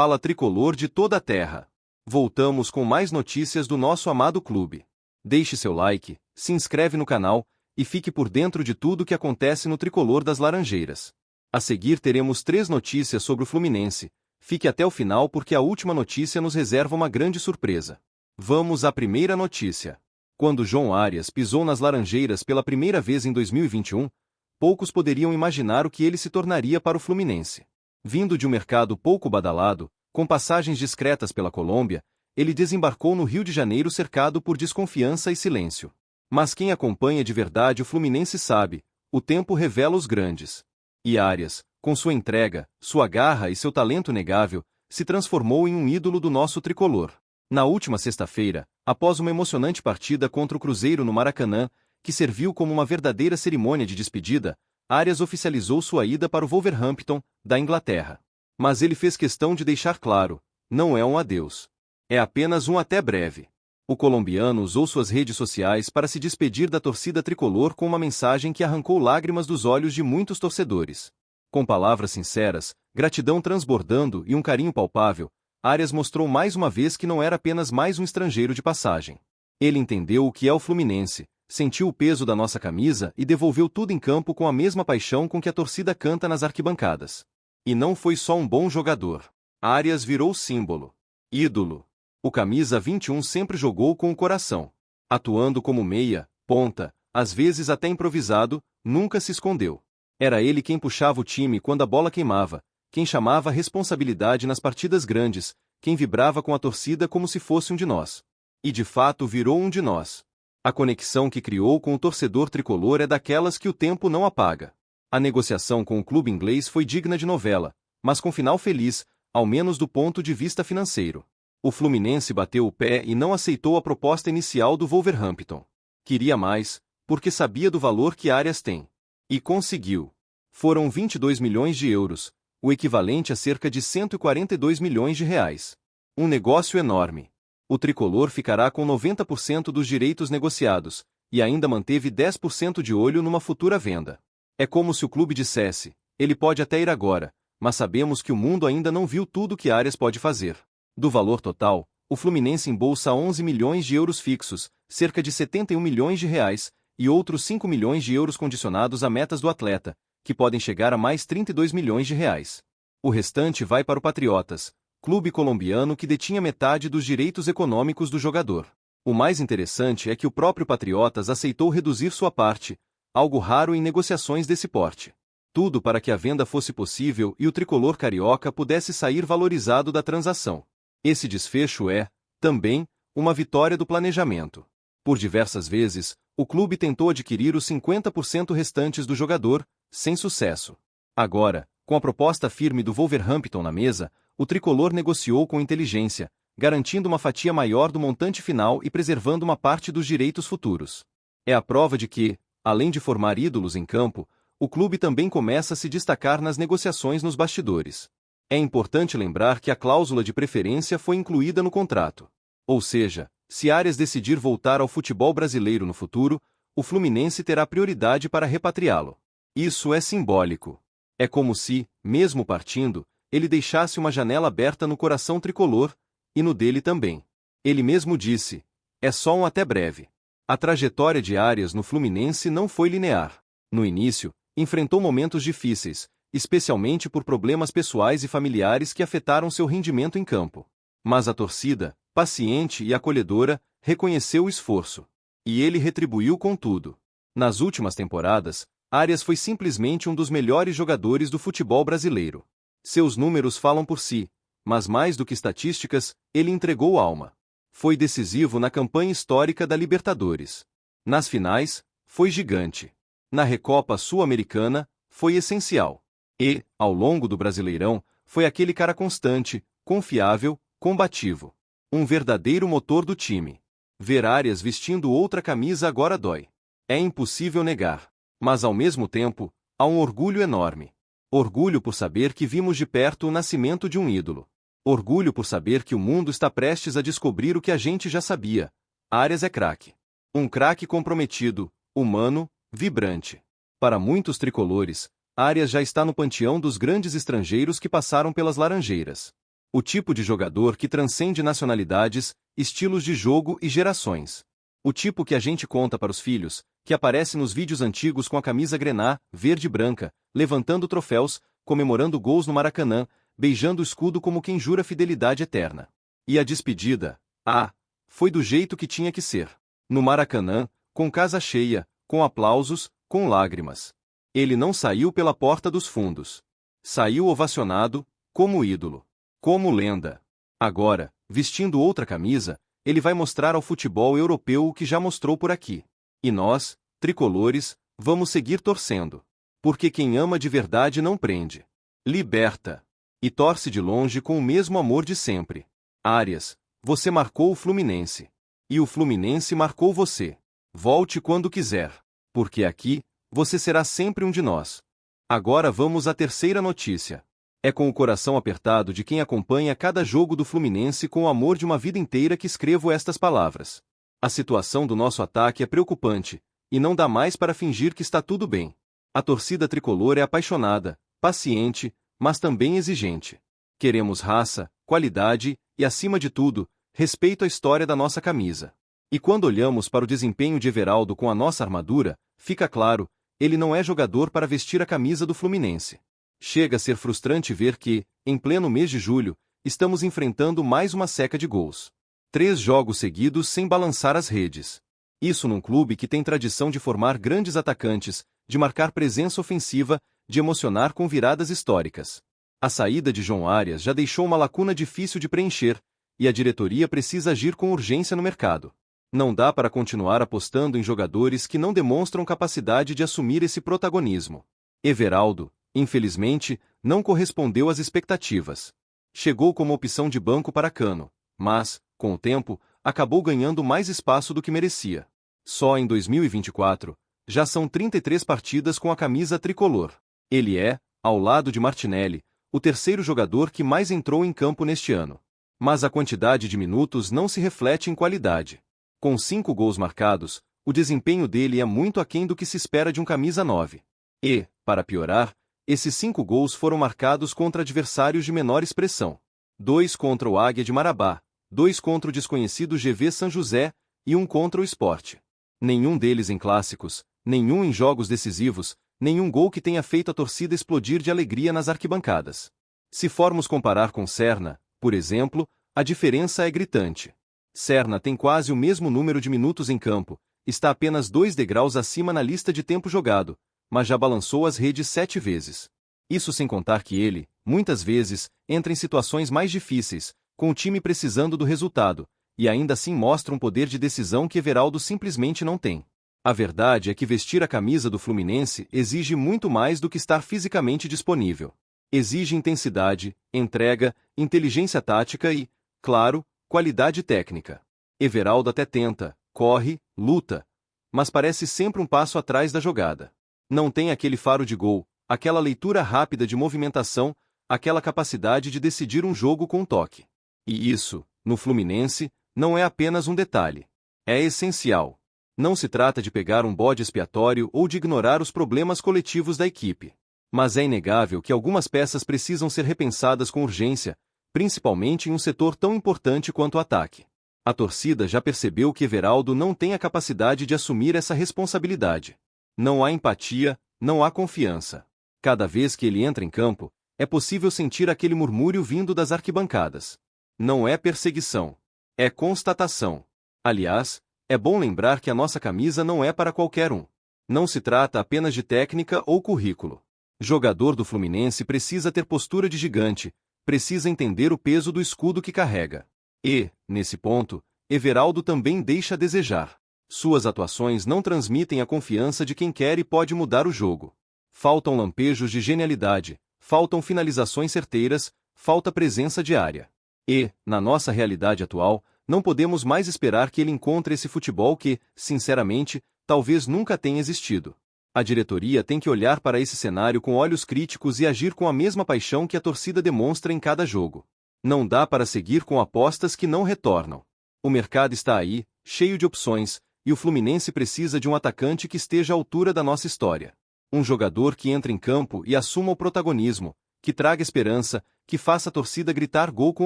Fala tricolor de toda a terra. Voltamos com mais notícias do nosso amado clube. Deixe seu like, se inscreve no canal e fique por dentro de tudo que acontece no tricolor das Laranjeiras. A seguir teremos 3 notícias sobre o Fluminense. Fique até o final porque a última notícia nos reserva uma grande surpresa. Vamos à primeira notícia. Quando João Arias pisou nas Laranjeiras pela primeira vez em 2021, poucos poderiam imaginar o que ele se tornaria para o Fluminense. Vindo de um mercado pouco badalado, com passagens discretas pela Colômbia, ele desembarcou no Rio de Janeiro cercado por desconfiança e silêncio. Mas quem acompanha de verdade o Fluminense sabe, o tempo revela os grandes. E Arias, com sua entrega, sua garra e seu talento inegável, se transformou em um ídolo do nosso tricolor. Na última sexta-feira, após uma emocionante partida contra o Cruzeiro no Maracanã, que serviu como uma verdadeira cerimônia de despedida, Arias oficializou sua ida para o Wolverhampton, da Inglaterra. Mas ele fez questão de deixar claro, não é um adeus. É apenas um até breve. O colombiano usou suas redes sociais para se despedir da torcida tricolor com uma mensagem que arrancou lágrimas dos olhos de muitos torcedores. Com palavras sinceras, gratidão transbordando e um carinho palpável, Arias mostrou mais uma vez que não era apenas mais um estrangeiro de passagem. Ele entendeu o que é o Fluminense, sentiu o peso da nossa camisa e devolveu tudo em campo com a mesma paixão com que a torcida canta nas arquibancadas. E não foi só um bom jogador. Arias virou símbolo. Ídolo. O camisa 21 sempre jogou com o coração. Atuando como meia, ponta, às vezes até improvisado, nunca se escondeu. Era ele quem puxava o time quando a bola queimava, quem chamava a responsabilidade nas partidas grandes, quem vibrava com a torcida como se fosse um de nós. E de fato virou um de nós. A conexão que criou com o torcedor tricolor é daquelas que o tempo não apaga. A negociação com o clube inglês foi digna de novela, mas com final feliz, ao menos do ponto de vista financeiro. O Fluminense bateu o pé e não aceitou a proposta inicial do Wolverhampton. Queria mais, porque sabia do valor que Arias tem. E conseguiu. Foram 22 milhões de euros, o equivalente a cerca de 142 milhões de reais. Um negócio enorme. O tricolor ficará com 90% dos direitos negociados, e ainda manteve 10% de olho numa futura venda. É como se o clube dissesse, ele pode até ir agora, mas sabemos que o mundo ainda não viu tudo que Arias pode fazer. Do valor total, o Fluminense embolsa 11 milhões de euros fixos, cerca de 71 milhões de reais, e outros 5 milhões de euros condicionados a metas do atleta, que podem chegar a mais 32 milhões de reais. O restante vai para o Patriotas, clube colombiano que detinha metade dos direitos econômicos do jogador. O mais interessante é que o próprio Patriotas aceitou reduzir sua parte, algo raro em negociações desse porte. Tudo para que a venda fosse possível e o tricolor carioca pudesse sair valorizado da transação. Esse desfecho é, também, uma vitória do planejamento. Por diversas vezes, o clube tentou adquirir os 50% restantes do jogador, sem sucesso. Agora, com a proposta firme do Wolverhampton na mesa, o tricolor negociou com inteligência, garantindo uma fatia maior do montante final e preservando uma parte dos direitos futuros. É a prova de que, além de formar ídolos em campo, o clube também começa a se destacar nas negociações nos bastidores. É importante lembrar que a cláusula de preferência foi incluída no contrato. Ou seja, se Arias decidir voltar ao futebol brasileiro no futuro, o Fluminense terá prioridade para repatriá-lo. Isso é simbólico. É como se, mesmo partindo, ele deixasse uma janela aberta no coração tricolor, e no dele também. Ele mesmo disse, é só um até breve. A trajetória de Arias no Fluminense não foi linear. No início, enfrentou momentos difíceis, especialmente por problemas pessoais e familiares que afetaram seu rendimento em campo. Mas a torcida, paciente e acolhedora, reconheceu o esforço. E ele retribuiu com tudo. Nas últimas temporadas, Arias foi simplesmente um dos melhores jogadores do futebol brasileiro. Seus números falam por si, mas mais do que estatísticas, ele entregou alma. Foi decisivo na campanha histórica da Libertadores. Nas finais, foi gigante. Na Recopa Sul-Americana, foi essencial. E, ao longo do Brasileirão, foi aquele cara constante, confiável, combativo. Um verdadeiro motor do time. Ver Arias vestindo outra camisa agora dói. É impossível negar. Mas ao mesmo tempo, há um orgulho enorme. Orgulho por saber que vimos de perto o nascimento de um ídolo. Orgulho por saber que o mundo está prestes a descobrir o que a gente já sabia. Arias é craque. Um craque comprometido, humano, vibrante. Para muitos tricolores, Arias já está no panteão dos grandes estrangeiros que passaram pelas Laranjeiras. O tipo de jogador que transcende nacionalidades, estilos de jogo e gerações. O tipo que a gente conta para os filhos, que aparece nos vídeos antigos com a camisa grená, verde e branca, levantando troféus, comemorando gols no Maracanã, beijando o escudo como quem jura fidelidade eterna. E a despedida? Ah, foi do jeito que tinha que ser. No Maracanã, com casa cheia, com aplausos, com lágrimas. Ele não saiu pela porta dos fundos. Saiu ovacionado, como ídolo. Como lenda. Agora, vestindo outra camisa, ele vai mostrar ao futebol europeu o que já mostrou por aqui. E nós, tricolores, vamos seguir torcendo. Porque quem ama de verdade não prende. Liberta. E torce de longe com o mesmo amor de sempre. Arias, você marcou o Fluminense. E o Fluminense marcou você. Volte quando quiser. Porque aqui, você será sempre um de nós. Agora vamos à terceira notícia. É com o coração apertado de quem acompanha cada jogo do Fluminense com o amor de uma vida inteira que escrevo estas palavras. A situação do nosso ataque é preocupante, e não dá mais para fingir que está tudo bem. A torcida tricolor é apaixonada, paciente, mas também exigente. Queremos raça, qualidade e, acima de tudo, respeito à história da nossa camisa. E quando olhamos para o desempenho de Everaldo com a nossa armadura, fica claro, ele não é jogador para vestir a camisa do Fluminense. Chega a ser frustrante ver que, em pleno mês de julho, estamos enfrentando mais uma seca de gols. 3 jogos seguidos sem balançar as redes. Isso num clube que tem tradição de formar grandes atacantes, de marcar presença ofensiva, de emocionar com viradas históricas. A saída de João Arias já deixou uma lacuna difícil de preencher, e a diretoria precisa agir com urgência no mercado. Não dá para continuar apostando em jogadores que não demonstram capacidade de assumir esse protagonismo. Everaldo, infelizmente, não correspondeu às expectativas. Chegou como opção de banco para Cano, mas, com o tempo, acabou ganhando mais espaço do que merecia. Só em 2024, já são 33 partidas com a camisa tricolor. Ele é, ao lado de Martinelli, o terceiro jogador que mais entrou em campo neste ano. Mas a quantidade de minutos não se reflete em qualidade. Com 5 gols marcados, o desempenho dele é muito aquém do que se espera de um camisa 9. E, para piorar, esses 5 gols foram marcados contra adversários de menor expressão. 2 contra o Águia de Marabá, 2 contra o desconhecido GV São José e 1 contra o Sport. Nenhum deles em clássicos, nenhum em jogos decisivos, nenhum gol que tenha feito a torcida explodir de alegria nas arquibancadas. Se formos comparar com Serna, por exemplo, a diferença é gritante. Serna tem quase o mesmo número de minutos em campo, está apenas 2 degraus acima na lista de tempo jogado, mas já balançou as redes 7 vezes. Isso sem contar que ele, muitas vezes, entra em situações mais difíceis, com o time precisando do resultado, e ainda assim mostra um poder de decisão que Everaldo simplesmente não tem. A verdade é que vestir a camisa do Fluminense exige muito mais do que estar fisicamente disponível. Exige intensidade, entrega, inteligência tática e, claro, qualidade técnica. Everaldo até tenta, corre, luta, mas parece sempre um passo atrás da jogada. Não tem aquele faro de gol, aquela leitura rápida de movimentação, aquela capacidade de decidir um jogo com um toque. E isso, no Fluminense, não é apenas um detalhe. É essencial. Não se trata de pegar um bode expiatório ou de ignorar os problemas coletivos da equipe. Mas é inegável que algumas peças precisam ser repensadas com urgência, principalmente em um setor tão importante quanto o ataque. A torcida já percebeu que Everaldo não tem a capacidade de assumir essa responsabilidade. Não há empatia, não há confiança. Cada vez que ele entra em campo, é possível sentir aquele murmúrio vindo das arquibancadas. Não é perseguição. É constatação. Aliás, é bom lembrar que a nossa camisa não é para qualquer um. Não se trata apenas de técnica ou currículo. Jogador do Fluminense precisa ter postura de gigante, precisa entender o peso do escudo que carrega. E, nesse ponto, Everaldo também deixa a desejar. Suas atuações não transmitem a confiança de quem quer e pode mudar o jogo. Faltam lampejos de genialidade, faltam finalizações certeiras, falta presença diária. E, na nossa realidade atual, não podemos mais esperar que ele encontre esse futebol que, sinceramente, talvez nunca tenha existido. A diretoria tem que olhar para esse cenário com olhos críticos e agir com a mesma paixão que a torcida demonstra em cada jogo. Não dá para seguir com apostas que não retornam. O mercado está aí, cheio de opções, e o Fluminense precisa de um atacante que esteja à altura da nossa história. Um jogador que entre em campo e assuma o protagonismo, que traga esperança, que faça a torcida gritar gol com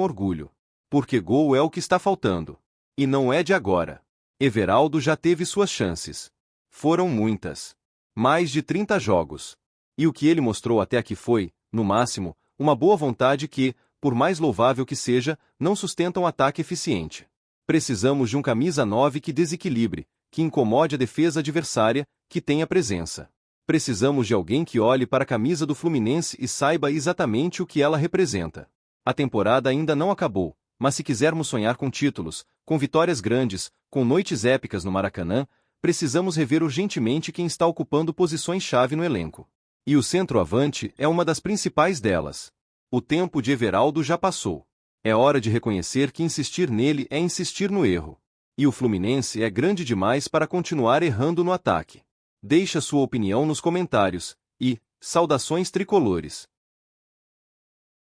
orgulho. Porque gol é o que está faltando. E não é de agora. Everaldo já teve suas chances. Foram muitas. Mais de 30 jogos. E o que ele mostrou até aqui foi, no máximo, uma boa vontade que, por mais louvável que seja, não sustenta um ataque eficiente. Precisamos de um camisa 9 que desequilibre, que incomode a defesa adversária, que tenha presença. Precisamos de alguém que olhe para a camisa do Fluminense e saiba exatamente o que ela representa. A temporada ainda não acabou, mas se quisermos sonhar com títulos, com vitórias grandes, com noites épicas no Maracanã, precisamos rever urgentemente quem está ocupando posições-chave no elenco. E o centroavante é uma das principais delas. O tempo de Everaldo já passou. É hora de reconhecer que insistir nele é insistir no erro. E o Fluminense é grande demais para continuar errando no ataque. Deixe a sua opinião nos comentários. E, saudações tricolores!